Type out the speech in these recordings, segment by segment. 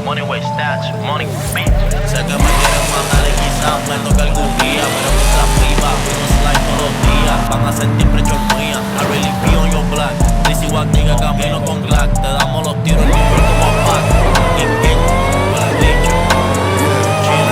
Money way stats, money beat. Sé que me quieren matar y quizás me toque algún día, pero mientras viva, uno slide todos los días. Van a sentir presión mía. I really be on your black. Lizzy Wacky que camino con Glock. Te damos los tiros y yo como pack. Y quién, me lo he dicho.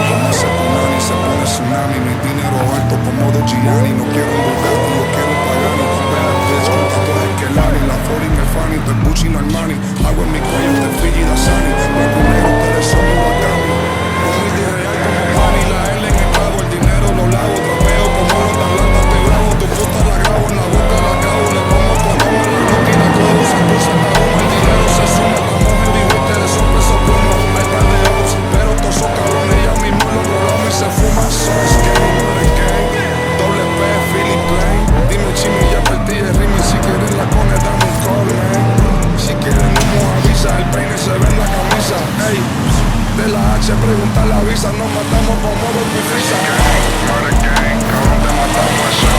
Como ese Punani, se pone tsunami. Mi dinero alto como Dos Gianni. No quiero un Bugatti, yo quiero un Pagani. Bad bitch con tatuajes que Lani. La 40 me funny, estoy Gucci no Armani. Hago en mi cuello de Fiji Dasani. Blanco negro, ustedes son mi Wakami. Con mi DJ alto como Manny. La L en el clavo, el dinero lo lavo. Trapeo como los de Atlanta, te grabo. Tu puta la grabo, en la boca la acabo. Le pongo condón, me la roca y la clavo. Se puso hasta humo, el dinero se suma. Como heavyweight, eres un peso pluma. Hay par de ups, pero todos son cabrones. Ya mismo lo rolamos y se fuma. Source gang, Murder gang. Doble P, Philly Plain. Dime chino, ya perdí el ritmo. Y si quieres la cone, dame un call, man. Si quieren humo, avisa. El peine se ve en la camisa. Ey, de la H, pregunta la visa. Nos matamos como Dolby Freeza. Murder gang, cabrón, te matamos a